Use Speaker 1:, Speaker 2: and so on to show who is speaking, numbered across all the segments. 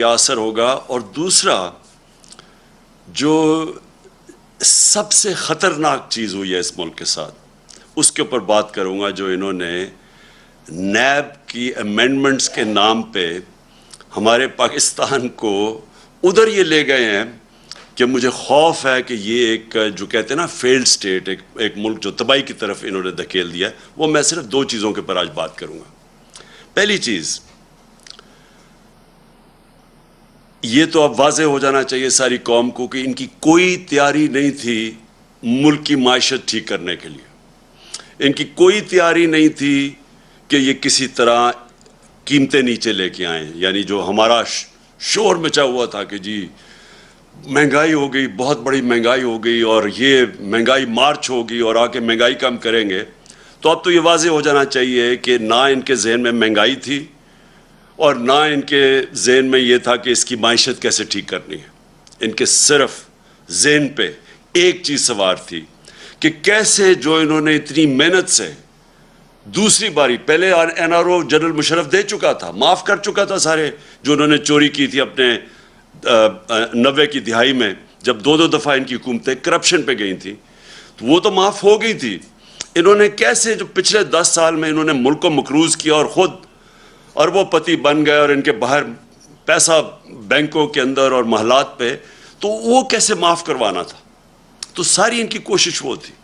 Speaker 1: کیا اثر ہوگا، اور دوسرا جو سب سے خطرناک چیز ہوئی ہے اس ملک کے ساتھ، اس کے اوپر بات کروں گا، جو انہوں نے نیب کی امینڈمنٹس کے نام پہ ہمارے پاکستان کو ادھر یہ لے گئے ہیں کہ مجھے خوف ہے کہ یہ ایک جو کہتے ہیں نا فیلڈ سٹیٹ، ایک ملک جو تباہی کی طرف انہوں نے دھکیل دیا ہے. وہ میں صرف دو چیزوں کے اوپر آج بات کروں گا. پہلی چیز، یہ تو اب واضح ہو جانا چاہیے ساری قوم کو کہ ان کی کوئی تیاری نہیں تھی ملک کی معیشت ٹھیک کرنے کے لیے. ان کی کوئی تیاری نہیں تھی کہ یہ کسی طرح قیمتیں نیچے لے کے آئیں. یعنی جو ہمارا شور مچا ہوا تھا کہ جی مہنگائی ہو گئی، بہت بڑی مہنگائی ہو گئی، اور یہ مہنگائی مارچ ہوگی اور آ کے مہنگائی کم کریں گے. تو اب تو یہ واضح ہو جانا چاہیے کہ نہ ان کے ذہن میں مہنگائی تھی اور نہ ان کے ذہن میں یہ تھا کہ اس کی معیشت کیسے ٹھیک کرنی ہے. ان کے صرف ذہن پہ ایک چیز سوار تھی کہ کیسے جو انہوں نے اتنی محنت سے دوسری باری، پہلے N R O general Musharraf دے چکا تھا، معاف کر چکا تھا سارے جو انہوں نے چوری کی تھی اپنے 90 کی دہائی میں، جب دو دفعہ ان کی حکومتیں کرپشن پہ گئی تھیں، تو وہ تو معاف ہو گئی تھی. انہوں نے کیسے جو پچھلے 10 سال میں انہوں نے ملک کو مقروض کیا اور خود اربوں پتی بن گئے، اور ان کے باہر پیسہ بینکوں کے اندر اور محلات پہ، تو وہ کیسے معاف کروانا تھا. تو ساری ان کی کوشش وہ تھی.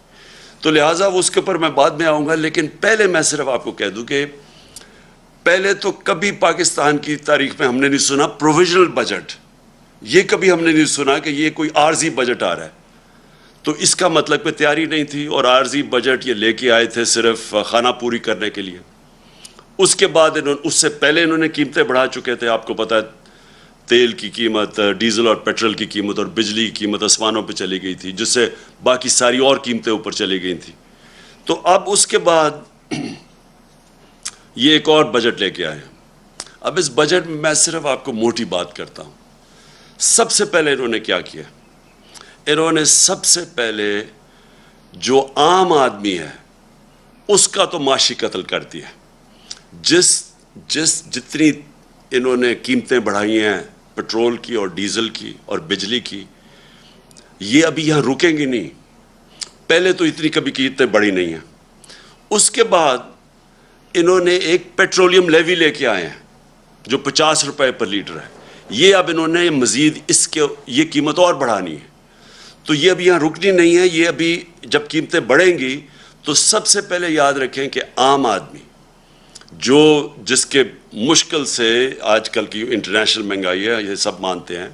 Speaker 1: تو لہٰذا اس کے اوپر میں بعد میں آؤں گا، لیکن پہلے میں صرف آپ کو کہہ دوں کہ پہلے تو کبھی پاکستان کی تاریخ میں ہم نے نہیں سنا پروویژنل بجٹ. یہ کبھی ہم نے نہیں سنا کہ یہ کوئی عارضی بجٹ آ رہا ہے. تو اس کا مطلب کہ تیاری نہیں تھی، اور عارضی بجٹ یہ لے کے آئے تھے صرف خانہ پوری کرنے کے لیے. اس کے بعد اس سے پہلے انہوں نے قیمتیں بڑھا چکے تھے. آپ کو پتہ ہے تیل کی قیمت، ڈیزل اور پیٹرول کی قیمت اور بجلی کی قیمت آسمانوں پہ چلی گئی تھی، جس سے باقی ساری اور قیمتیں اوپر چلی گئی تھیں. تو اب اس کے بعد یہ ایک اور بجٹ لے کے آئے. اب اس بجٹ میں صرف آپ کو موٹی بات کرتا ہوں. سب سے پہلے انہوں نے کیا کیا؟ انہوں نے سب سے پہلے جو عام آدمی ہے اس کا تو معاشی قتل کر دیا. جتنی انہوں نے قیمتیں بڑھائی ہیں پیٹرول کی اور ڈیزل کی اور بجلی کی، یہ ابھی یہاں رکیں گی نہیں. پہلے تو اتنی کبھی قیمتیں بڑھی نہیں ہیں. اس کے بعد انہوں نے ایک پیٹرولیم لیوی لے کے آئے ہیں جو 50 روپے پر لیٹر ہے. یہ اب انہوں نے مزید اس کے یہ قیمت اور بڑھانی ہے. تو یہ ابھی یہاں رکنی نہیں ہے. یہ ابھی جب قیمتیں بڑھیں گی تو سب سے پہلے یاد رکھیں کہ عام آدمی جس کے مشکل سے آج کل کی انٹرنیشنل مہنگائی ہے، یہ سب مانتے ہیں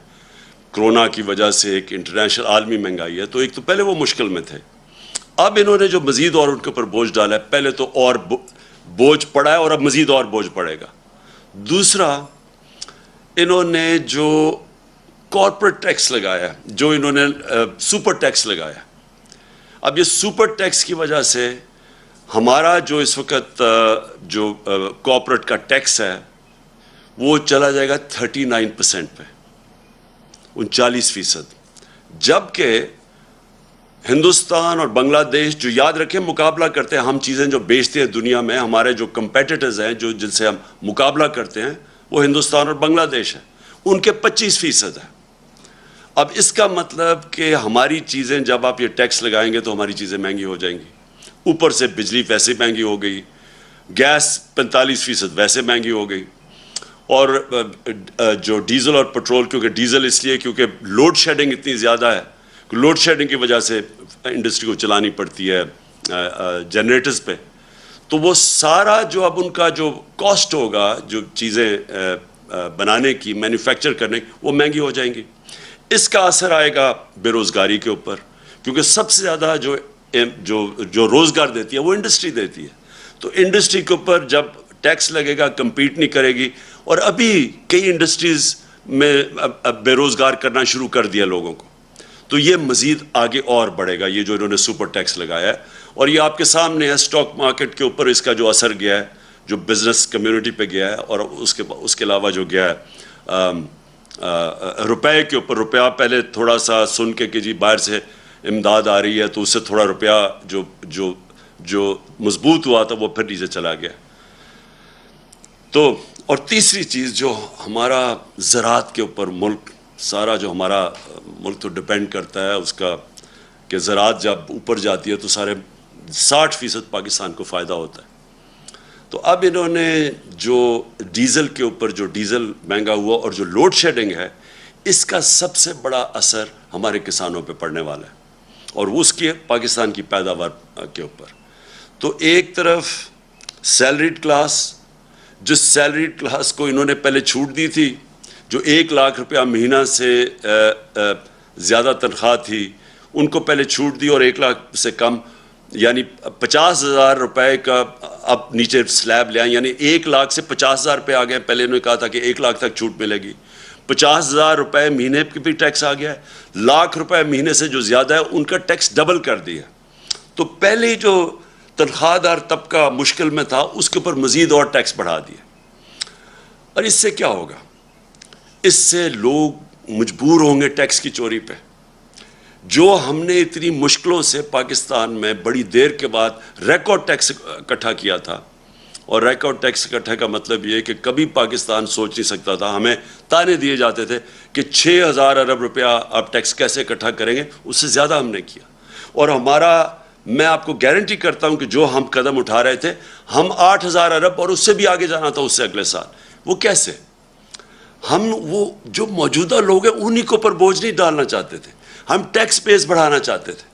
Speaker 1: کرونا کی وجہ سے ایک انٹرنیشنل عالمی مہنگائی ہے، تو ایک تو پہلے وہ مشکل میں تھے. اب انہوں نے جو مزید اور ان کے اوپر بوجھ ڈالا ہے، پہلے تو اور بوجھ پڑا ہے اور اب مزید اور بوجھ پڑے گا. دوسرا، انہوں نے جو کارپوریٹ ٹیکس لگایا، جو انہوں نے سپر ٹیکس لگایا. اب یہ سپر ٹیکس کی وجہ سے ہمارا جو اس وقت جو کارپوریٹ کا ٹیکس ہے وہ چلا جائے گا 39% پہ، 39%. جبکہ ہندوستان اور بنگلہ دیش جو یاد رکھیں مقابلہ کرتے ہیں، ہم چیزیں جو بیچتے ہیں دنیا میں، ہمارے جو کمپیٹیٹرز ہیں جن سے ہم مقابلہ کرتے ہیں، وہ ہندوستان اور بنگلہ دیش ہیں. ان کے 25% ہے. اب اس کا مطلب کہ ہماری چیزیں جب آپ یہ ٹیکس لگائیں گے تو ہماری چیزیں مہنگی ہو جائیں گی. اوپر سے بجلی ویسے مہنگی ہو گئی، گیس 45% ویسے مہنگی ہو گئی، اور جو ڈیزل اور پیٹرول، کیونکہ ڈیزل اس لیے کیونکہ لوڈ شیڈنگ اتنی زیادہ ہے، لوڈ شیڈنگ کی وجہ سے انڈسٹری کو چلانی پڑتی ہے جنریٹرز پہ. تو وہ سارا جو اب ان کا جو کاسٹ ہوگا جو چیزیں بنانے کی، مینوفیکچر کرنے کی، وہ مہنگی ہو جائیں گی. اس کا اثر آئے گا بے روزگاری کے اوپر، کیونکہ سب سے زیادہ جو روزگار دیتی ہے وہ انڈسٹری دیتی ہے. تو انڈسٹری کے اوپر جب ٹیکس لگے گا کمپیٹ نہیں کرے گی. اور ابھی کئی انڈسٹریز میں بے روزگار کرنا شروع کر دیا لوگوں کو. تو یہ مزید آگے اور بڑھے گا، یہ جو انہوں نے سپر ٹیکس لگایا ہے. اور یہ آپ کے سامنے ہے اسٹاک مارکیٹ کے اوپر اس کا جو اثر گیا ہے، جو بزنس کمیونٹی پہ گیا ہے، اور اس کے علاوہ جو گیا ہے روپے کے اوپر. روپیہ پہلے تھوڑا سا سن کے کہ جی باہر سے امداد آ رہی ہے تو اس سے تھوڑا روپیہ جو مضبوط ہوا تھا وہ پھر نیچے چلا گیا. تو اور تیسری چیز جو ہمارا زراعت کے اوپر ملک سارا جو ہمارا ملک تو ڈپینڈ کرتا ہے اس کا کہ زراعت جب اوپر جاتی ہے تو سارے 60% پاکستان کو فائدہ ہوتا ہے. تو اب انہوں نے جو ڈیزل کے اوپر جو ڈیزل مہنگا ہوا اور جو لوڈ شیڈنگ ہے اس کا سب سے بڑا اثر ہمارے کسانوں پہ پڑنے والا ہے اور اس کے پاکستان کی پیداوار کے اوپر. تو ایک طرف سیلریڈ کلاس جس سیلریڈ کلاس کو انہوں نے پہلے چھوٹ دی تھی جو 1 لاکھ روپیہ مہینہ سے زیادہ تنخواہ تھی ان کو پہلے چھوٹ دی اور 1 لاکھ سے کم یعنی 50,000 روپے کا اب نیچے سلیب لے آئیں یعنی 1 لاکھ سے 50,000 روپے آ گئے. پہلے انہوں نے کہا تھا کہ 1 لاکھ تک چھوٹ ملے گی. 50,000 روپے مہینے پہ بھی ٹیکس آ گیا ہے. 1,00,000 روپے مہینے سے جو زیادہ ہے ان کا ٹیکس ڈبل کر دیا. تو پہلے جو تنخواہ دار طبقہ مشکل میں تھا اس کے اوپر مزید اور ٹیکس بڑھا دیا. اور اس سے کیا ہوگا؟ اس سے لوگ مجبور ہوں گے ٹیکس کی چوری پہ. جو ہم نے اتنی مشکلوں سے پاکستان میں بڑی دیر کے بعد ریکارڈ ٹیکس اکٹھا کیا تھا اور ریکارڈ ٹیکس اکٹھا کا مطلب یہ کہ کبھی پاکستان سوچ نہیں سکتا تھا. ہمیں تانے دیے جاتے تھے کہ 6,000 ارب روپیہ آپ ٹیکس کیسے اکٹھا کریں گے. اس سے زیادہ ہم نے کیا اور ہمارا میں آپ کو گارنٹی کرتا ہوں کہ جو ہم قدم اٹھا رہے تھے ہم 8,000 ارب اور اس سے بھی آگے جانا تھا اس سے اگلے سال. وہ کیسے؟ ہم وہ جو موجودہ لوگ ہیں انہی کے اوپر بوجھ نہیں ڈالنا چاہتے تھے. ہم ٹیکس بیس بڑھانا چاہتے تھے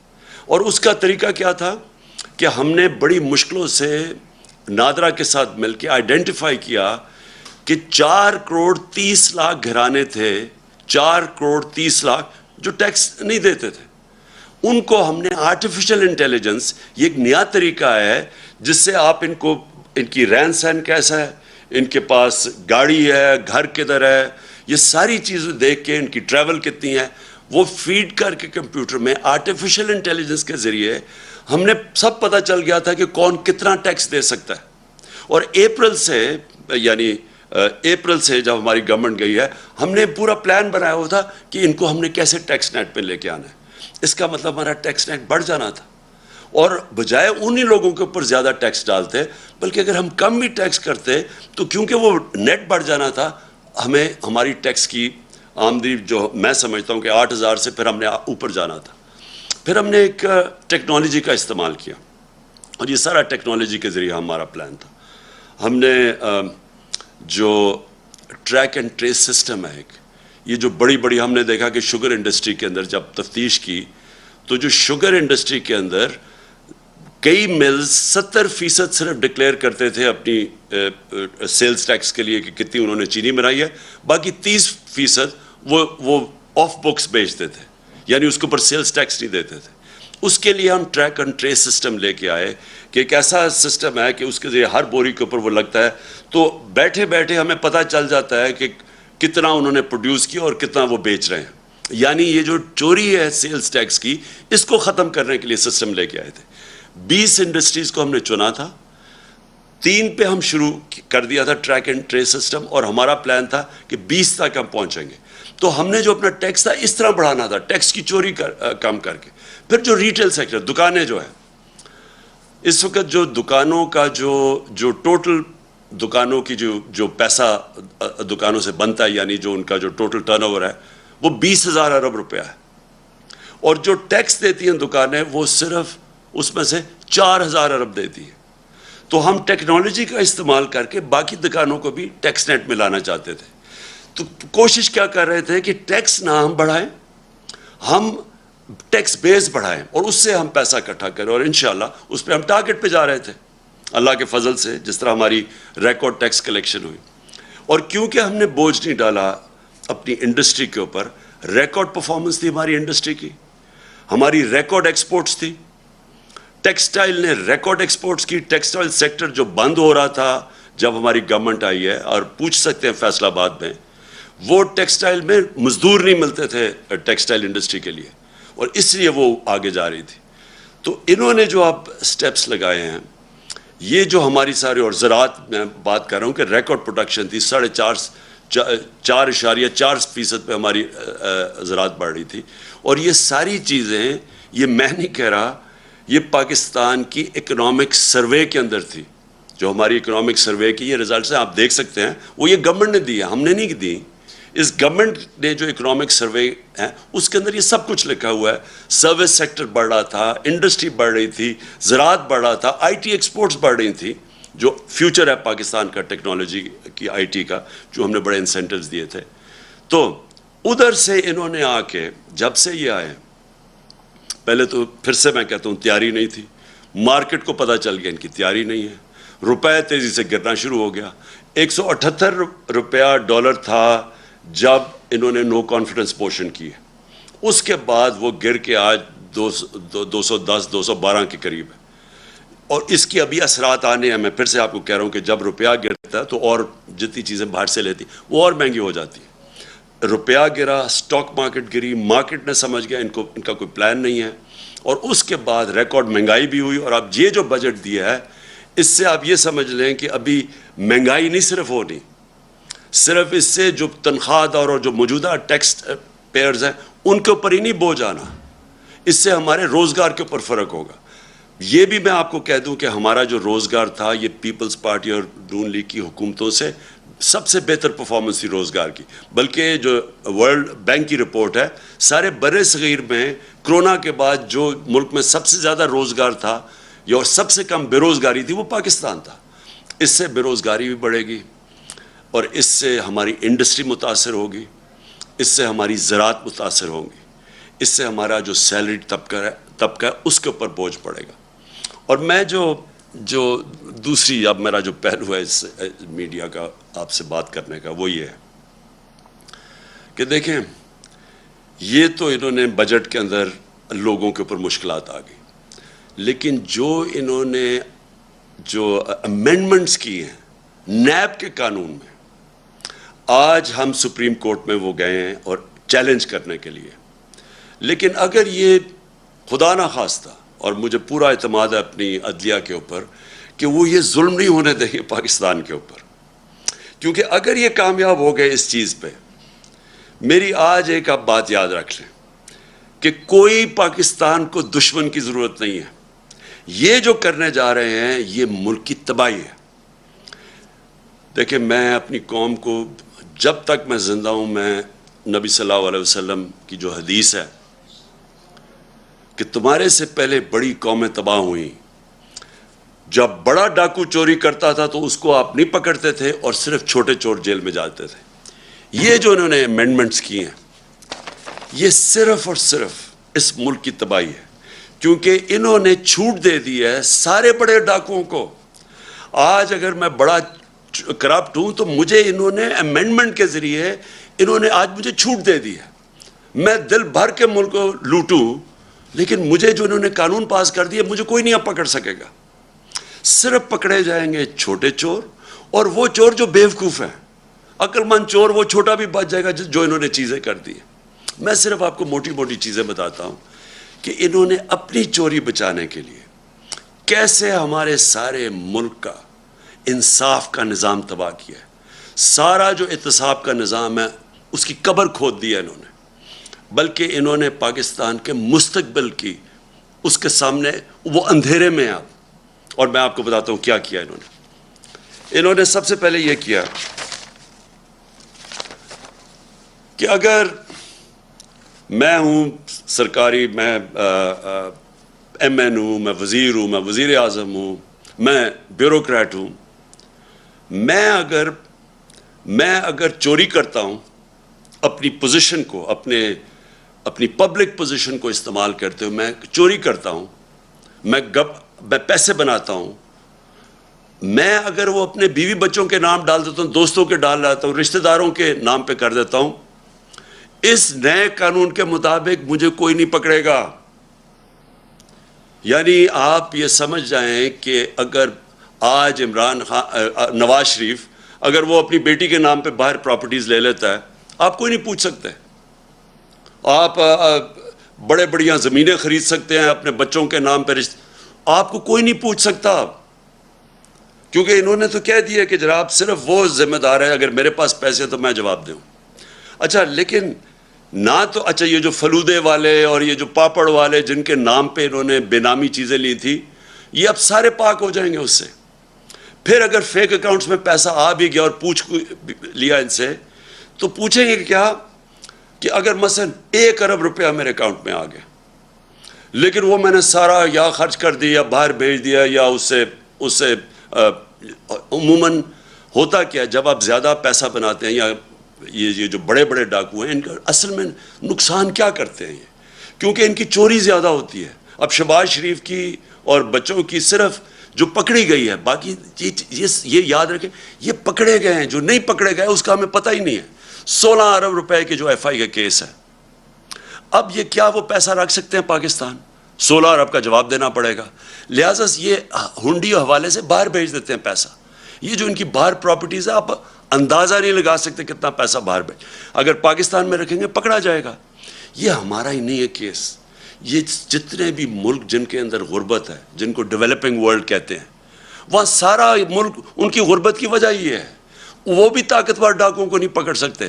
Speaker 1: اور اس کا طریقہ کیا تھا کہ ہم نے بڑی مشکلوں سے نادرا کے ساتھ مل کے آئیڈینٹیفائی کیا کہ 4,30,00,000 گھرانے تھے 4,30,00,000 جو ٹیکس نہیں دیتے تھے. ان کو ہم نے آرٹیفیشل انٹیلیجنس یہ ایک نیا طریقہ ہے جس سے آپ ان کو ان کی رہن سہن کیسا ہے ان کے پاس گاڑی ہے گھر کدھر ہے یہ ساری چیزیں دیکھ کے ان کی ٹریول کتنی ہے وہ فیڈ کر کے کمپیوٹر میں آرٹیفیشل انٹیلیجنس کے ذریعے ہم نے سب پتہ چل گیا تھا کہ کون کتنا ٹیکس دے سکتا ہے. اور اپریل سے جب ہماری گورنمنٹ گئی ہے ہم نے پورا پلان بنایا ہوا تھا کہ ان کو ہم نے کیسے ٹیکس نیٹ پہ لے کے آنا ہے. اس کا مطلب ہمارا ٹیکس نیٹ بڑھ جانا تھا اور بجائے انہی لوگوں کے اوپر زیادہ ٹیکس ڈالتے بلکہ اگر ہم کم بھی ٹیکس کرتے تو کیونکہ وہ نیٹ بڑھ جانا تھا ہمیں ہماری ٹیکس کی آمدنی جو میں سمجھتا ہوں کہ 8,000 سے پھر ہم نے اوپر جانا تھا. پھر ہم نے ایک ٹیکنالوجی کا استعمال کیا اور یہ سارا ٹیکنالوجی کے ذریعے ہمارا پلان تھا. ہم نے جو ٹریک اینڈ ٹریس سسٹم ہے ایک یہ جو بڑی ہم نے دیکھا کہ شوگر انڈسٹری کے اندر جب تفتیش کی تو جو شوگر انڈسٹری کے اندر کئی ملز 70% صرف ڈکلیئر کرتے تھے اپنی سیلز ٹیکس کے لیے کہ کتنی انہوں نے چینی بنائی ہے باقی 30% وہ آف بکس بیچتے تھے یعنی اس کے اوپر سیلز ٹیکس نہیں دیتے تھے. اس کے لیے ہم ٹریک اینڈ ٹریس سسٹم لے کے آئے کہ ایک ایسا سسٹم ہے کہ اس کے ذریعے ہر بوری کے اوپر وہ لگتا ہے تو بیٹھے ہمیں پتہ چل جاتا ہے کہ کتنا انہوں نے پروڈیوس کیا اور کتنا وہ بیچ رہے ہیں. یعنی یہ جو چوری ہے سیلز ٹیکس کی اس کو ختم کرنے کے لیے سسٹم لے کے آئے تھے. 20 انڈسٹریز کو ہم نے چنا تھا 3 پہ ہم شروع کر دیا تھا ٹریک اینڈ ٹریس سسٹم اور ہمارا پلان تھا کہ 20 تک ہم پہنچیں گے. تو ہم نے جو اپنا ٹیکس تھا اس طرح بڑھانا تھا ٹیکس کی چوری کم کر کے. پھر جو ریٹیل سیکٹر دکانیں جو ہیں اس وقت جو دکانوں کا جو ٹوٹل دکانوں کی جو پیسہ دکانوں سے بنتا ہے یعنی جو ان کا جو ٹوٹل ٹرن اوور ہے وہ 20,000 ارب روپیہ ہے اور جو ٹیکس دیتی ہیں دکانیں وہ صرف اس میں سے 4,000 ارب دیتی ہیں. تو ہم ٹیکنالوجی کا استعمال کر کے باقی دکانوں کو بھی ٹیکس نیٹ میں لانا چاہتے تھے. تو کوشش کیا کر رہے تھے کہ ٹیکس نہ ہم بڑھائیں ہم ٹیکس بیس بڑھائیں اور اس سے ہم پیسہ اکٹھا کریں اور انشاءاللہ اس پہ ہم ٹارگٹ پہ جا رہے تھے اللہ کے فضل سے جس طرح ہماری ریکارڈ ٹیکس کلیکشن ہوئی. اور کیونکہ ہم نے بوجھ نہیں ڈالا اپنی انڈسٹری کے اوپر ریکارڈ پرفارمنس تھی ہماری انڈسٹری کی ہماری ریکارڈ ایکسپورٹس تھی. ٹیکسٹائل نے ریکارڈ ایکسپورٹس کی. ٹیکسٹائل سیکٹر جو بند ہو رہا تھا جب ہماری گورنمنٹ آئی ہے اور پوچھ سکتے ہیں فیصل آباد میں وہ ٹیکسٹائل میں مزدور نہیں ملتے تھے ٹیکسٹائل انڈسٹری کے لیے اور اس لیے وہ آگے جا رہی تھی. تو انہوں نے جو آپ سٹیپس لگائے ہیں یہ جو ہماری ساری اور زراعت میں بات کر رہا ہوں کہ ریکارڈ پروڈکشن تھی 4.4% پہ ہماری زراعت بڑھ رہی تھی. اور یہ ساری چیزیں یہ میں نہیں کہہ رہا یہ پاکستان کی اکنامک سروے کے اندر تھی جو ہماری اکنامک سروے کی یہ رزلٹس ہیں آپ دیکھ سکتے ہیں, وہ یہ گورنمنٹ نے دی ہے, ہم نے نہیں دی. اس گورنمنٹ نے جو اکنامک سروے ہے اس کے اندر یہ سب کچھ لکھا ہوا ہے. سروس سیکٹر بڑھ رہا تھا, انڈسٹری بڑھ رہی تھی, زراعت بڑھ رہا تھا, آئی ٹی ایکسپورٹس بڑھ رہی تھی, جو فیوچر ہے پاکستان کا ٹیکنالوجی کی, آئی ٹی کا, جو ہم نے بڑے انسینٹیوز دیے تھے. تو ادھر سے انہوں نے آ کے جب سے یہ آئے, پہلے تو پھر سے میں کہتا ہوں تیاری نہیں تھی, مارکیٹ کو پتہ چل گیا ان کی تیاری نہیں ہے, روپے تیزی سے گرنا شروع ہو گیا. 178 روپیہ ڈالر تھا جب انہوں نے نو کانفیڈنس موشن کی ہے, اس کے بعد وہ گر کے آج 210 212 کے قریب ہے. اور اس کی ابھی اثرات آنے ہیں. میں پھر سے آپ کو کہہ رہا ہوں کہ جب روپیہ گرتا ہے تو اور جتنی چیزیں باہر سے لیتی وہ اور مہنگی ہو جاتی ہے. روپیہ گرا, سٹاک مارکیٹ گری, مارکیٹ نے سمجھ گیا ان کا کوئی پلان نہیں ہے, اور اس کے بعد ریکارڈ مہنگائی بھی ہوئی. اور اب یہ جو بجٹ دیا ہے اس سے آپ یہ سمجھ لیں کہ ابھی مہنگائی نہیں صرف ہونی, صرف اس سے جو تنخواہ دار اور جو موجودہ ٹیکس پیئرز ہیں ان کے اوپر ہی نہیں بوجھ آنا, اس سے ہمارے روزگار کے اوپر فرق ہوگا. یہ بھی میں آپ کو کہہ دوں کہ ہمارا جو روزگار تھا یہ پیپلز پارٹی اور نون لیگ کی حکومتوں سے سب سے بہتر پرفارمنس تھی روزگار کی. بلکہ جو ورلڈ بینک کی رپورٹ ہے, سارے بر صغیر میں کرونا کے بعد جو ملک میں سب سے زیادہ روزگار تھا یا سب سے کم بے روزگاری تھی وہ پاکستان تھا. اس سے بے روزگاری بھی بڑھے گی, اور اس سے ہماری انڈسٹری متاثر ہوگی, اس سے ہماری زراعت متاثر ہوگی, اس سے ہمارا جو سیلری طبقہ ہے اس کے اوپر بوجھ پڑے گا. اور میں جو دوسری اب میرا جو پہلو ہے اس میڈیا کا آپ سے بات کرنے کا وہ یہ ہے کہ دیکھیں, یہ تو انہوں نے بجٹ کے اندر لوگوں کے اوپر مشکلات آ گئی, لیکن جو انہوں نے جو امینڈمنٹس کی ہیں نیب کے قانون میں, آج ہم سپریم کورٹ میں وہ گئے ہیں اور چیلنج کرنے کے لیے. لیکن اگر یہ خدا نہ خواستہ, اور مجھے پورا اعتماد ہے اپنی عدلیہ کے اوپر کہ وہ یہ ظلم نہیں ہونے دیں گے پاکستان کے اوپر, کیونکہ اگر یہ کامیاب ہو گئے اس چیز پہ, میری آج ایک آپ بات یاد رکھ لیں کہ کوئی پاکستان کو دشمن کی ضرورت نہیں ہے. یہ جو کرنے جا رہے ہیں یہ ملک کی تباہی ہے. دیکھیں, میں اپنی قوم کو جب تک میں زندہ ہوں, میں نبی صلی اللہ علیہ وسلم کی جو حدیث ہے کہ تمہارے سے پہلے بڑی قومیں تباہ ہوئیں, جب بڑا ڈاکو چوری کرتا تھا تو اس کو آپ نہیں پکڑتے تھے اور صرف چھوٹے چور جیل میں جاتے تھے. یہ جو انہوں نے امینڈمنٹس کی ہیں یہ صرف اور صرف اس ملک کی تباہی ہے, کیونکہ انہوں نے چھوٹ دے دی ہے سارے بڑے ڈاکوؤں کو. آج اگر میں بڑا کرپٹ ہوں تو مجھے انہوں نے امینڈمنٹ کے ذریعے انہوں نے آج مجھے چھوٹ دے دی ہے. میں دل بھر کے ملک کو لوٹوں, لیکن مجھے جو انہوں نے قانون پاس کر دیا مجھے کوئی نہیں اب پکڑ سکے گا. صرف پکڑے جائیں گے چھوٹے چور, اور وہ چور جو بیوقوف ہیں. عقل مند چور وہ چھوٹا بھی بچ جائے گا جو انہوں نے چیزیں کر دی. میں صرف آپ کو موٹی موٹی چیزیں بتاتا ہوں کہ انہوں نے اپنی چوری بچانے کے لیے کیسے ہمارے سارے ملک کا انصاف کا نظام تباہ کیا ہے. سارا جو احتساب کا نظام ہے اس کی قبر کھود دی ہے انہوں نے, بلکہ انہوں نے پاکستان کے مستقبل کی اس کے سامنے وہ اندھیرے میں آپ. اور میں آپ کو بتاتا ہوں کیا کیا انہوں نے سب سے پہلے یہ کیا کہ اگر میں ہوں سرکاری, میں ایم این ہوں, میں وزیر ہوں, میں وزیر اعظم ہوں, میں بیوروکریٹ ہوں, میں اگر چوری کرتا ہوں اپنی پوزیشن کو, اپنی پبلک پوزیشن کو استعمال کرتے ہوئے میں چوری کرتا ہوں, میں پیسے بناتا ہوں, میں اگر وہ اپنے بیوی بچوں کے نام ڈال دیتا ہوں, دوستوں کے ڈال دیتا ہوں, رشتہ داروں کے نام پہ کر دیتا ہوں, اس نئے قانون کے مطابق مجھے کوئی نہیں پکڑے گا. یعنی آپ یہ سمجھ جائیں کہ اگر آج نواز شریف اگر وہ اپنی بیٹی کے نام پہ باہر پراپرٹیز لے لیتا ہے, آپ کوئی نہیں پوچھ سکتے. آپ بڑے بڑیاں زمینیں خرید سکتے ہیں اپنے بچوں کے نام پہ, آپ کو کوئی نہیں پوچھ سکتا, کیونکہ انہوں نے تو کہہ دیا کہ جناب صرف وہ ذمہ دار ہے, اگر میرے پاس پیسے تو میں جواب دوں. اچھا, لیکن نہ تو اچھا یہ جو فلودے والے اور یہ جو پاپڑ والے جن کے نام پہ انہوں نے بے نامی چیزیں لی تھی, یہ اب سارے پاک ہو جائیں گے اس سے. پھر اگر فیک اکاؤنٹس میں پیسہ آ بھی گیا اور پوچھ لیا ان سے تو پوچھیں گے کیا کہ اگر مثلا 1 ارب روپیہ میرے اکاؤنٹ میں آ گیا لیکن وہ میں نے سارا یا خرچ کر دیا یا باہر بھیج دیا یا اس سے عموماً ہوتا کیا جب آپ زیادہ پیسہ بناتے ہیں یا یہ جو بڑے بڑے ڈاکو ہیں ان کا اصل میں نقصان کیا کرتے ہیں یہ کیونکہ ان کی چوری زیادہ ہوتی ہے. اب شہباز شریف کی اور بچوں کی صرف جو پکڑی گئی ہے, باقی یہ یاد رکھیں یہ پکڑے گئے ہیں, جو نہیں پکڑے گئے اس کا ہمیں پتہ ہی نہیں ہے. 16 ارب روپے کے جو ایف آئی کا کیس ہے, اب یہ کیا وہ پیسہ رکھ سکتے ہیں پاکستان؟ 16 ارب کا جواب دینا پڑے گا. لہٰذا یہ ہنڈی حوالے سے باہر بھیج دیتے ہیں پیسہ. یہ جو ان کی باہر پراپرٹیز ہے آپ اندازہ نہیں لگا سکتے کتنا پیسہ باہر بھیج. اگر پاکستان میں رکھیں گے پکڑا جائے گا. یہ ہمارا ہی نہیں ہے کیس, یہ جتنے بھی ملک جن کے اندر غربت ہے, جن کو ڈیولپنگ ورلڈ کہتے ہیں, وہاں سارا ملک ان کی غربت کی وجہ یہ ہے. وہ بھی طاقتور ڈاکوں کو نہیں پکڑ سکتے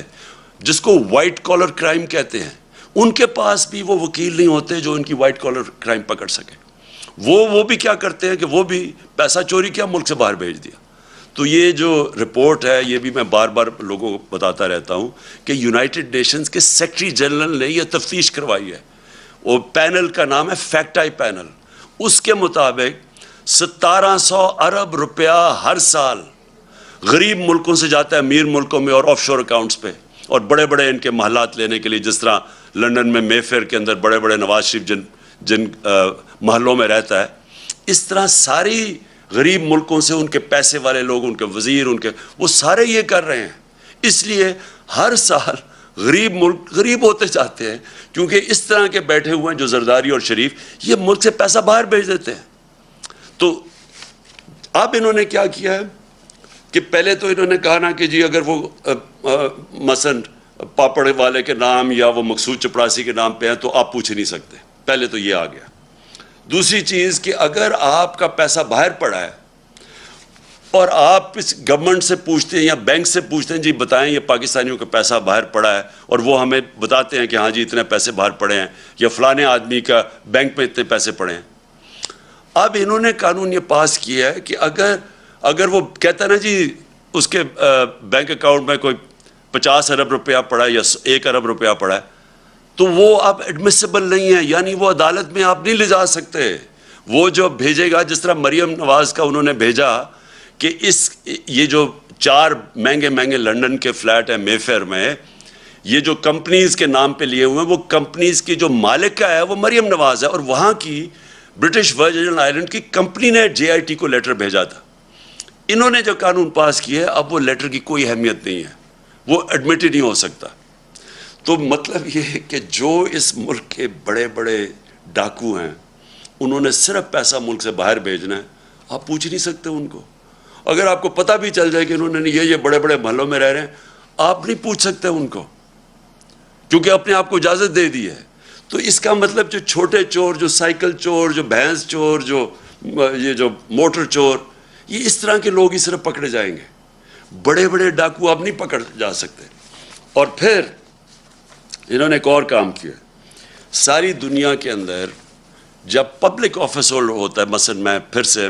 Speaker 1: جس کو وائٹ کالر کرائم کہتے ہیں. ان کے پاس بھی وہ وکیل نہیں ہوتے جو ان کی وائٹ کالر کرائم پکڑ سکے. وہ بھی کیا کرتے ہیں کہ وہ بھی پیسہ چوری کیا ملک سے باہر بھیج دیا. تو یہ جو رپورٹ ہے یہ بھی میں بار بار لوگوں کو بتاتا رہتا ہوں کہ یونائٹڈ نیشنز کے سیکرٹری جنرل نے یہ تفتیش کروائی ہے. وہ پینل کا نام ہے فیکٹ آئی پینل. اس کے مطابق 1700 ارب روپیہ ہر سال غریب ملکوں سے جاتا ہے امیر ملکوں میں اور آف شور اکاؤنٹس پہ, اور بڑے بڑے ان کے محلات لینے کے لیے, جس طرح لنڈن میں مے فیئر کے اندر بڑے بڑے نواز شریف جن محلوں میں رہتا ہے, اس طرح ساری غریب ملکوں سے ان کے پیسے والے لوگ, ان کے وزیر, وہ سارے یہ کر رہے ہیں. اس لیے ہر سال غریب ملک غریب ہوتے جاتے ہیں کیونکہ اس طرح کے بیٹھے ہوئے ہیں جو زرداری اور شریف, یہ ملک سے پیسہ باہر بھیج دیتے ہیں. تو اب انہوں نے کیا کیا ہے کہ پہلے تو انہوں نے کہا نا کہ جی اگر وہ مثلا پاپڑ والے کے نام یا وہ مقصود چپڑاسی کے نام پہ ہیں تو آپ پوچھ نہیں سکتے. پہلے تو یہ آ گیا. دوسری چیز کہ اگر آپ کا پیسہ باہر پڑا ہے اور آپ اس گورنمنٹ سے پوچھتے ہیں یا بینک سے پوچھتے ہیں جی بتائیں یہ پاکستانیوں کا پیسہ باہر پڑا ہے, اور وہ ہمیں بتاتے ہیں کہ ہاں جی اتنے پیسے باہر پڑے ہیں یا فلانے آدمی کا بینک میں اتنے پیسے پڑے ہیں. اب انہوں نے قانون یہ پاس کیا ہے کہ اگر وہ کہتا ہے نا جی اس کے بینک اکاؤنٹ میں کوئی 50 ارب روپیہ پڑا ہے یا 1 ارب روپیہ پڑا ہے تو وہ اب ایڈمیسیبل نہیں ہے, یعنی وہ عدالت میں آپ نہیں لے جا سکتے. وہ جو بھیجے گا, جس طرح مریم نواز کا انہوں نے بھیجا کہ یہ جو 4 مہنگے لنڈن کے فلیٹ ہیں مے فیئر میں, یہ جو کمپنیز کے نام پہ لیے ہوئے ہیں, وہ کمپنیز کی جو مالک کا ہے وہ مریم نواز ہے, اور وہاں کی برٹش ورجن آئلینڈ کی کمپنی نے جے آئی ٹی کو لیٹر بھیجا تھا. انہوں نے جو قانون پاس کیا ہے اب وہ لیٹر کی کوئی اہمیت نہیں ہے, وہ ایڈمٹ ہی نہیں ہو سکتا. تو مطلب یہ ہے کہ جو اس ملک کے بڑے بڑے ڈاکو ہیں انہوں نے صرف پیسہ ملک سے باہر بھیجنا ہے, آپ پوچھ نہیں سکتے ان کو. اگر آپ کو پتہ بھی چل جائے کہ انہوں نے یہ بڑے بڑے محلوں میں رہ رہے ہیں, آپ نہیں پوچھ سکتے ان کو کیونکہ اپنے آپ کو اجازت دے دی ہے. تو اس کا مطلب جو چھوٹے چور, جو سائیکل چور, جو بھینس چور, جو موٹر چور, یہ اس طرح کے لوگ ہی صرف پکڑے جائیں گے. بڑے بڑے ڈاکو آپ نہیں پکڑ جا سکتے. اور پھر انہوں نے ایک اور کام کیا, ساری دنیا کے اندر جب پبلک آفس ہولڈر ہوتا ہے, مثلا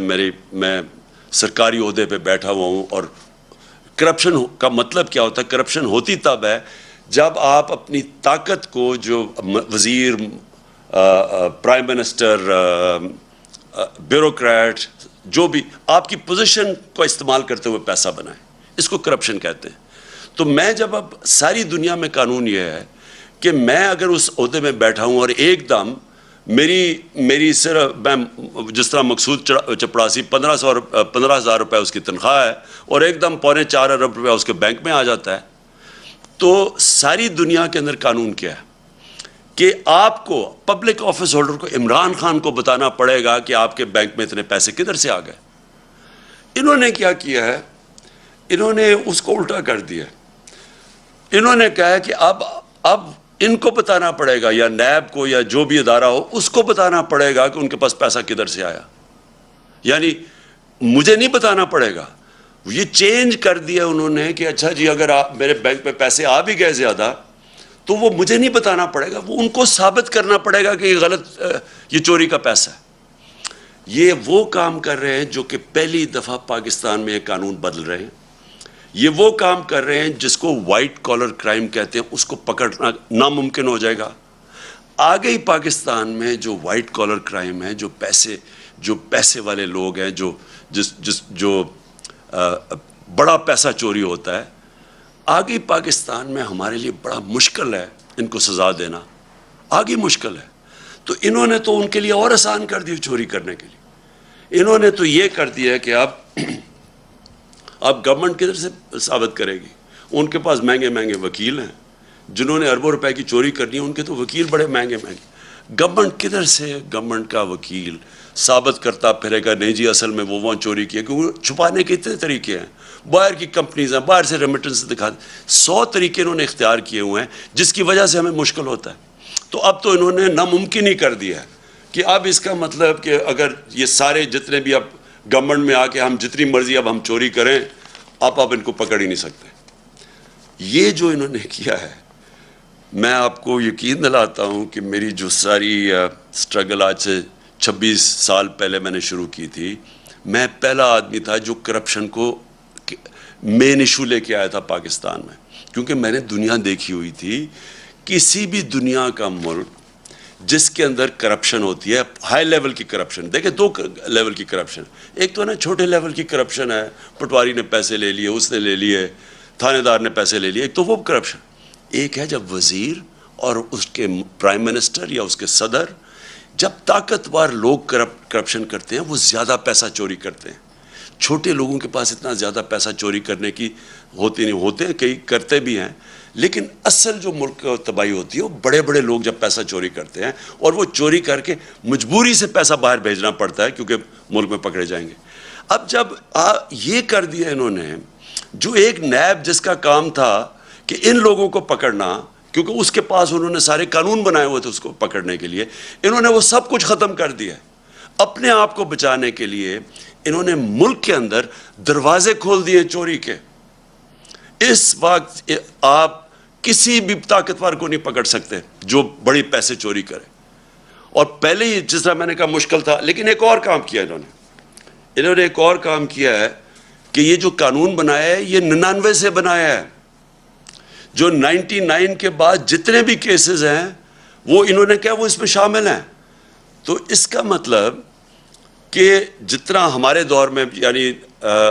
Speaker 1: میں سرکاری عہدے پہ بیٹھا ہوا ہوں, اور کرپشن کا مطلب کیا ہوتا ہے, کرپشن ہوتی تب ہے جب آپ اپنی طاقت کو, جو وزیر, پرائم منسٹر, بیوروکریٹ, جو بھی آپ کی پوزیشن کو استعمال کرتے ہوئے پیسہ بنائیں, اس کو کرپشن کہتے ہیں. تو میں جب اب ساری دنیا میں قانون یہ ہے کہ میں اگر اس عہدے میں بیٹھا ہوں اور ایک دم میری صرف میں جس طرح مقصود چپڑاسی 15,000 روپے اس کی تنخواہ ہے اور ایک دم 4.25 ارب روپے اس کے بینک میں آ جاتا ہے, تو ساری دنیا کے اندر قانون کیا ہے کہ آپ کو پبلک آفس ہولڈر کو عمران خان کو بتانا پڑے گا کہ آپ کے بینک میں اتنے پیسے کدھر سے آ گئے. انہوں نے کیا کیا ہے, انہوں نے اس کو الٹا کر دیا. انہوں نے کہا کہ اب ان کو بتانا پڑے گا, یا نیب کو یا جو بھی ادارہ ہو اس کو بتانا پڑے گا کہ ان کے پاس پیسہ کدھر سے آیا. یعنی مجھے نہیں بتانا پڑے گا. یہ چینج کر دیا انہوں نے کہ اچھا جی اگر آپ میرے بینک میں پیسے آ بھی گئے زیادہ تو وہ مجھے نہیں بتانا پڑے گا, وہ ان کو ثابت کرنا پڑے گا کہ یہ غلط, یہ چوری کا پیسہ ہے. یہ وہ کام کر رہے ہیں جو کہ پہلی دفعہ پاکستان میں یہ قانون بدل رہے ہیں. یہ وہ کام کر رہے ہیں جس کو وائٹ کالر کرائم کہتے ہیں, اس کو پکڑنا ناممکن ہو جائے گا. آگے ہی پاکستان میں جو وائٹ کالر کرائم ہے, جو پیسے والے لوگ ہیں, جو بڑا پیسہ چوری ہوتا ہے, آگے پاکستان میں ہمارے لیے بڑا مشکل ہے ان کو سزا دینا, آگے مشکل ہے. تو انہوں نے تو ان کے لیے اور آسان کر دی چوری کرنے کے لیے. انہوں نے تو یہ کر دیا کہ اب گورنمنٹ کدھر سے ثابت کرے گی. ان کے پاس مہنگے مہنگے وکیل ہیں, جنہوں نے اربوں روپے کی چوری کرنی ہے ان کے تو وکیل بڑے مہنگے مہنگے. گورنمنٹ کدھر سے گورنمنٹ کا وکیل ثابت کرتا پھرے گا نہیں جی اصل میں وہ وہاں چوری کی ہے, کیونکہ چھپانے کے اتنے طریقے ہیں. باہر کی کمپنیز ہیں, باہر سے ریمیٹنس دکھا, 100 طریقے انہوں نے اختیار کیے ہوئے ہیں جس کی وجہ سے ہمیں مشکل ہوتا ہے. تو اب تو انہوں نے ناممکن ہی کر دیا ہے کہ اب اس کا مطلب کہ اگر یہ سارے جتنے بھی اب گورنمنٹ میں آ کے ہم جتنی مرضی اب ہم چوری کریں, آپ ان کو پکڑ ہی نہیں سکتے. یہ جو انہوں نے کیا ہے, میں آپ کو یقین دلاتا ہوں کہ میری جو ساری سٹرگل آج سے 26 سال پہلے میں نے شروع کی تھی, میں پہلا آدمی تھا جو کرپشن کو مین ایشو لے کے آیا تھا پاکستان میں, کیونکہ میں نے دنیا دیکھی ہوئی تھی. کسی بھی دنیا کا ملک جس کے اندر کرپشن ہوتی ہے, ہائی لیول کی کرپشن, دیکھیں 2 لیول کی کرپشن, ایک تو نا چھوٹے لیول کی کرپشن ہے, پٹواری نے پیسے لے لیے, اس نے لے لیے, تھانے دار نے پیسے لے لیے, ایک تو وہ کرپشن. ایک ہے جب وزیر اور اس کے پرائم منسٹر یا اس کے صدر, جب طاقتور لوگ کرپشن کرتے ہیں وہ زیادہ پیسہ چوری کرتے ہیں. چھوٹے لوگوں کے پاس اتنا زیادہ پیسہ چوری کرنے کی ہوتی نہیں, ہوتے ہیں کئی کرتے بھی ہیں, لیکن اصل جو ملک کو تباہی ہوتی ہے وہ بڑے بڑے لوگ جب پیسہ چوری کرتے ہیں, اور وہ چوری کر کے مجبوری سے پیسہ باہر بھیجنا پڑتا ہے کیونکہ ملک میں پکڑے جائیں گے. اب جب یہ کر دیا انہوں نے, جو ایک نیب جس کا کام تھا کہ ان لوگوں کو پکڑنا, کیونکہ اس کے پاس انہوں نے سارے قانون بنائے ہوئے تھے اس کو پکڑنے کے لیے, انہوں نے وہ سب کچھ ختم کر دیا. اپنے آپ کو بچانے کے لیے انہوں نے ملک کے اندر دروازے کھول دیے چوری کے. اس وقت آپ کسی بھی طاقتور کو نہیں پکڑ سکتے جو بڑی پیسے چوری کرے. اور پہلے ہی جس طرح میں نے کہا مشکل تھا, لیکن ایک اور کام کیا انہوں نے ایک اور کام کیا ہے کہ یہ جو قانون بنایا ہے یہ 99 سے بنایا ہے. جو 99 کے بعد جتنے بھی کیسز ہیں وہ انہوں نے کیا وہ اس میں شامل ہیں. تو اس کا مطلب کہ جتنا ہمارے دور میں, یعنی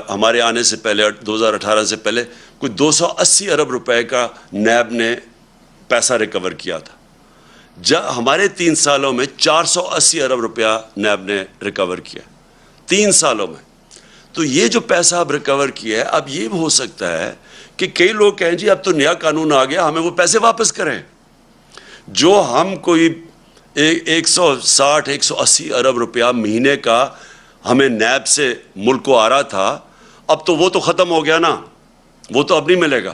Speaker 1: ہمارے آنے سے پہلے 2018 سے پہلے کوئی 280 ارب روپے کا نیب نے پیسہ ریکور کیا تھا, ہمارے 3 سالوں میں 480 ارب روپیہ نیب نے ریکور کیا 3 سالوں میں. تو یہ جو پیسہ اب ریکور کیا ہے, اب یہ ہو سکتا ہے کہ کئی لوگ کہیں جی اب تو نیا قانون آ گیا, ہمیں وہ پیسے واپس کریں. جو ہم کوئی 160-180 ارب روپیہ مہینے کا ہمیں نیب سے ملک کو آ رہا تھا, اب تو وہ تو ختم ہو گیا نا, وہ تو اب نہیں ملے گا.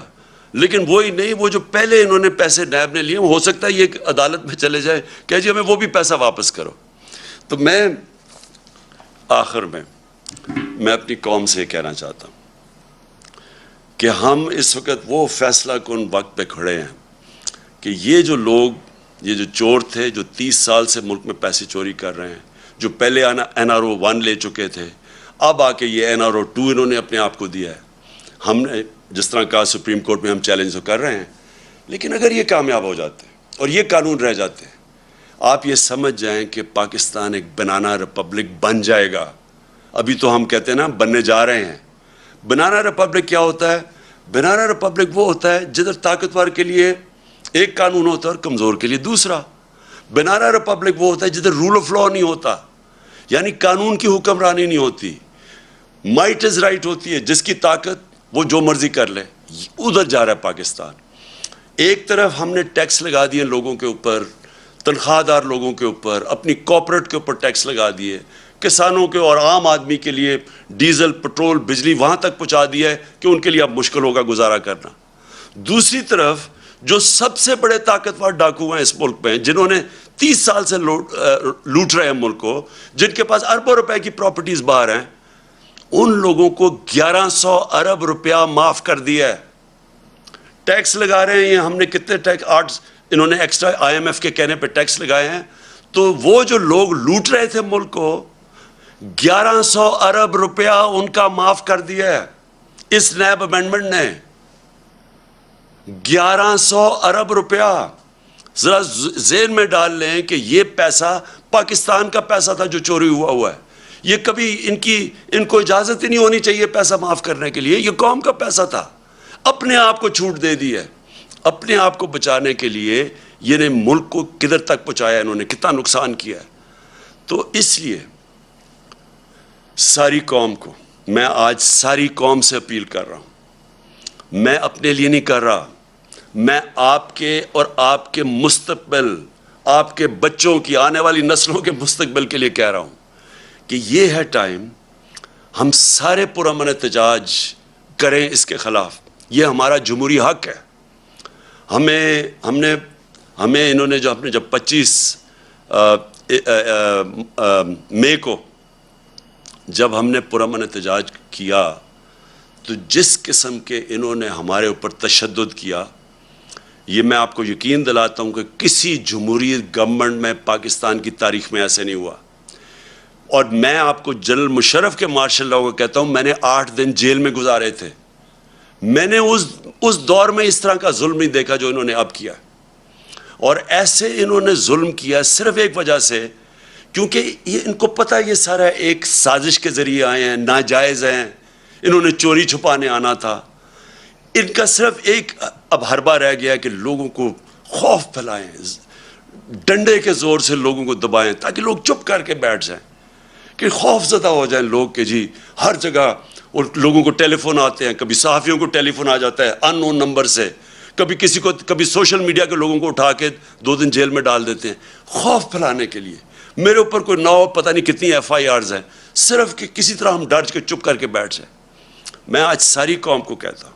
Speaker 1: لیکن وہی نہیں, وہ جو پہلے انہوں نے پیسے نیب نے لیے, ہو سکتا ہے یہ عدالت میں چلے جائے کہ جی ہمیں وہ بھی پیسہ واپس کرو. تو میں آخر میں اپنی قوم سے کہنا چاہتا ہوں کہ ہم اس وقت وہ فیصلہ کن وقت پہ کھڑے ہیں کہ یہ جو لوگ, یہ جو چور تھے جو 30 سال سے ملک میں پیسے چوری کر رہے ہیں, جو پہلے NRO 1 لے چکے تھے, اب آ کے یہ NRO 2 انہوں نے اپنے آپ کو دیا ہے. ہم نے جس طرح کہا سپریم کورٹ میں ہم چیلنج تو کر رہے ہیں, لیکن اگر یہ کامیاب ہو جاتے ہیں اور یہ قانون رہ جاتے ہیں, آپ یہ سمجھ جائیں کہ پاکستان ایک بنانا ریپبلک بن جائے گا. ابھی تو ہم کہتے ہیں نا بننے جا رہے ہیں. بنانا ریپبلک کیا ہوتا ہے؟ بنانا ریپبلک وہ ہوتا ہے جدھر طاقتور کے لیے ایک قانون ہوتا ہے اور کمزور کے لیے دوسرا. بنانا ریپبلک وہ ہوتا ہے جدھر رول آف لا نہیں ہوتا, یعنی قانون کی حکمرانی نہیں ہوتی, مائٹ از رائٹ ہوتی ہے, جس کی طاقت وہ جو مرضی کر لے. ادھر جا رہا ہے پاکستان. ایک طرف ہم نے ٹیکس لگا دیے لوگوں کے اوپر, تنخواہ دار لوگوں کے اوپر, اپنی کارپوریٹ کے اوپر ٹیکس لگا دیے, کسانوں کے اور عام آدمی کے لیے ڈیزل, پٹرول, بجلی وہاں تک پہنچا دیا ہے کہ ان کے لیے اب مشکل ہوگا گزارا کرنا. دوسری طرف جو سب سے بڑے طاقتور ڈاکو ہیں اس ملک میں, جنہوں نے 30 سال سے لوٹ رہے ہیں ملک کو, جن کے پاس اربوں روپے کی پراپرٹیز باہر ہیں, ان لوگوں کو 1100 ارب روپیہ معاف کر دیا ہے. ٹیکس لگا رہے ہیں ہم نے کتنے ٹیکس, 8 انہوں نے ایکسٹرا IMF کے کہنے پہ ٹیکس لگائے ہیں. تو وہ جو لوگ لوٹ رہے تھے ملک کو 1100 ارب روپیہ ان کا معاف کر دیا ہے اس نیب امینڈمنٹ نے. 1100 ارب روپیہ. ذرا ذہن میں ڈال لیں کہ یہ پیسہ پاکستان کا پیسہ تھا جو چوری ہوا ہے. یہ کبھی ان کو اجازت ہی نہیں ہونی چاہیے پیسہ معاف کرنے کے لیے. یہ قوم کا پیسہ تھا. اپنے آپ کو چھوٹ دے دی ہے. اپنے آپ کو بچانے کے لیے یہ نے ملک کو کدھر تک پہنچایا, انہوں نے کتنا نقصان کیا ہے. تو اس لیے ساری قوم کو میں آج ساری قوم سے اپیل کر رہا ہوں. میں اپنے لیے نہیں کر رہا, میں آپ کے اور آپ کے مستقبل, آپ کے بچوں کی, آنے والی نسلوں کے مستقبل کے لیے کہہ رہا ہوں کہ یہ ہے ٹائم ہم سارے پرامن احتجاج کریں اس کے خلاف. یہ ہمارا جمہوری حق ہے. ہمیں انہوں نے جب 25 مئی کو جب ہم نے پرامن احتجاج کیا تو جس قسم کے انہوں نے ہمارے اوپر تشدد کیا, یہ میں آپ کو یقین دلاتا ہوں کہ کسی جمہوری گورنمنٹ میں پاکستان کی تاریخ میں ایسے نہیں ہوا. اور میں آپ کو جنرل مشرف کے مارشل لاء کو کہتا ہوں, میں نے 8 دن جیل میں گزارے تھے. میں نے اس دور میں اس طرح کا ظلم نہیں دیکھا جو انہوں نے اب کیا. اور ایسے انہوں نے ظلم کیا صرف ایک وجہ سے, کیونکہ ان کو پتہ یہ سارا ایک سازش کے ذریعے آئے ہیں, ناجائز ہیں, انہوں نے چوری چھپانے آنا تھا. ان کا صرف ایک اب حربہ رہ گیا کہ لوگوں کو خوف پھیلائیں, ڈنڈے کے زور سے لوگوں کو دبائیں تاکہ لوگ چپ کر کے بیٹھ جائیں, کہ خوف زدہ ہو جائیں لوگ کہ جی ہر جگہ. اور لوگوں کو ٹیلی فون آتے ہیں, کبھی صحافیوں کو ٹیلی فون آ جاتا ہے ان نون نمبر سے, کبھی سوشل میڈیا کے لوگوں کو اٹھا کے 2 دن جیل میں ڈال دیتے ہیں خوف پھیلانے کے لیے. میرے اوپر کوئی 9 پتہ نہیں کتنی FIRs ہیں, صرف کہ کسی طرح ہم ڈر کے چپ کر کے بیٹھ جائیں. میں آج ساری قوم کو کہتا ہوں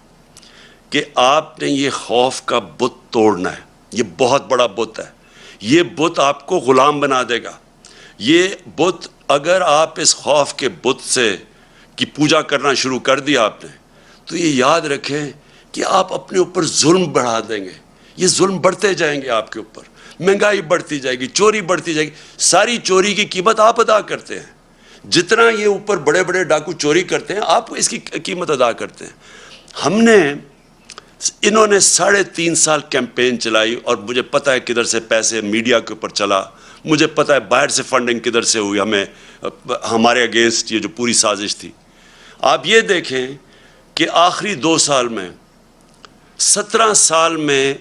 Speaker 1: کہ آپ نے یہ خوف کا بت توڑنا ہے. یہ بہت بڑا بت ہے. یہ بت آپ کو غلام بنا دے گا. یہ بت, اگر آپ اس خوف کے بت سے کی پوجا کرنا شروع کر دیا آپ نے, تو یہ یاد رکھیں کہ آپ اپنے اوپر ظلم بڑھا دیں گے. یہ ظلم بڑھتے جائیں گے آپ کے اوپر, مہنگائی بڑھتی جائے گی, چوری بڑھتی جائے گی. ساری چوری کی قیمت آپ ادا کرتے ہیں. جتنا یہ اوپر بڑے بڑے ڈاکو چوری کرتے ہیں, آپ اس کی قیمت ادا کرتے ہیں. انہوں نے 3.5 سال کیمپین چلائی, اور مجھے پتہ ہے کدھر سے پیسے میڈیا کے اوپر چلا, مجھے پتہ ہے باہر سے فنڈنگ کدھر سے ہوئی ہمارے اگینسٹ یہ جو پوری سازش تھی. آپ یہ دیکھیں کہ آخری 2 سال میں 17 سال میں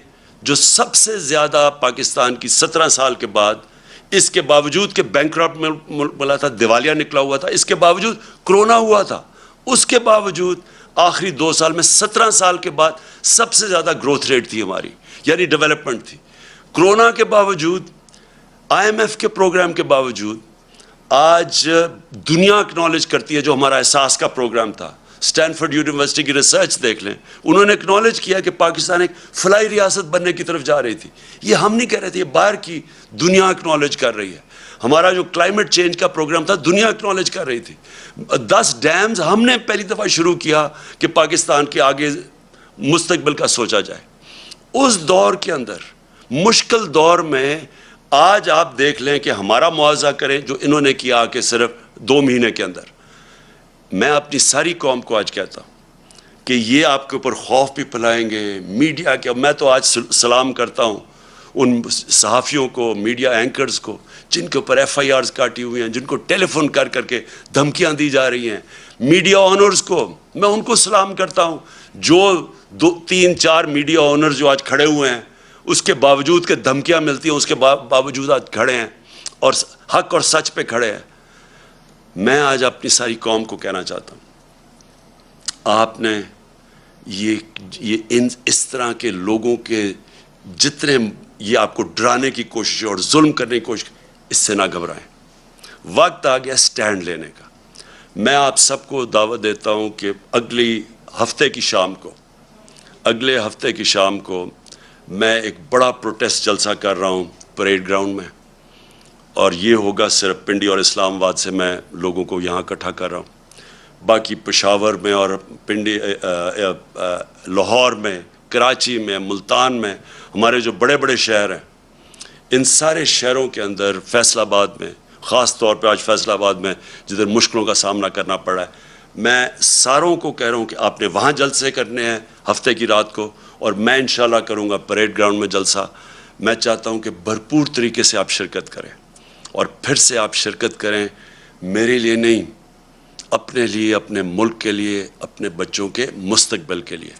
Speaker 1: جو سب سے زیادہ پاکستان کی 17 سال کے بعد, اس کے باوجود کہ بینکرپٹ ملا تھا, دیوالیہ نکلا ہوا تھا, اس کے باوجود کرونا ہوا تھا, اس کے باوجود آخری 2 سال میں 17 سال کے بعد سب سے زیادہ گروتھ ریٹ تھی ہماری, یعنی ڈیولپمنٹ تھی. کرونا کے باوجود, IMF کے پروگرام کے باوجود, آج دنیا اکنالج کرتی ہے جو ہمارا احساس کا پروگرام تھا. اسٹینفورڈ یونیورسٹی کی ریسرچ دیکھ لیں, انہوں نے اکنالج کیا کہ پاکستان ایک فلائی ریاست بننے کی طرف جا رہی تھی. یہ ہم نہیں کہہ رہے تھے, یہ باہر کی دنیا اکنالج کر رہی ہے. ہمارا جو کلائمیٹ چینج کا پروگرام تھا, دنیا اکنالج کر رہی تھی. 10 ڈیمز ہم نے پہلی دفعہ شروع کیا کہ پاکستان کے آگے مستقبل کا سوچا جائے. اس دور کے اندر, مشکل دور میں, آج آپ دیکھ لیں کہ ہمارا معاوضہ کریں جو انہوں نے کیا کہ صرف 2 مہینے کے اندر. میں اپنی ساری قوم کو آج کہتا ہوں کہ یہ آپ کے اوپر خوف بھی پھیلائیں گے میڈیا کے. میں تو آج سلام کرتا ہوں ان صحافیوں کو, میڈیا اینکرز کو, جن کے اوپر FIRs کاٹی ہوئی ہیں, جن کو ٹیلی فون کر کر کے دھمکیاں دی جا رہی ہیں. میڈیا آنرز کو میں ان کو سلام کرتا ہوں, جو 2-3-4 میڈیا آنرز جو آج کھڑے ہوئے ہیں, اس کے باوجود کہ دھمکیاں ملتی ہیں, اس کے باوجود آج کھڑے ہیں اور حق اور سچ پہ کھڑے ہیں. میں آج اپنی ساری قوم کو کہنا چاہتا ہوں, آپ نے اس طرح کے لوگوں کے جتنے یہ آپ کو ڈرانے کی کوشش اور ظلم کرنے کی کوشش, اس سے نہ گھبرائیں. وقت آ گیا سٹینڈ لینے کا. میں آپ سب کو دعوت دیتا ہوں کہ اگلے ہفتے کی شام کو میں ایک بڑا پروٹیسٹ جلسہ کر رہا ہوں پریڈ گراؤنڈ میں, اور یہ ہوگا صرف پنڈی اور اسلام آباد سے میں لوگوں کو یہاں اکٹھا کر رہا ہوں. باقی پشاور میں اور پنڈی, لاہور میں, کراچی میں, ملتان میں, ہمارے جو بڑے بڑے شہر ہیں, ان سارے شہروں کے اندر, فیصل آباد میں, خاص طور پہ آج فیصل آباد میں جدھر مشکلوں کا سامنا کرنا پڑا ہے. میں ساروں کو کہہ رہا ہوں کہ آپ نے وہاں جلسے کرنے ہیں ہفتے کی رات کو, اور میں انشاءاللہ کروں گا پریڈ گراؤنڈ میں جلسہ. میں چاہتا ہوں کہ بھرپور طریقے سے آپ شرکت کریں, اور پھر سے آپ شرکت کریں میرے لیے نہیں, اپنے لیے, اپنے ملک کے لیے, اپنے بچوں کے مستقبل کے لیے.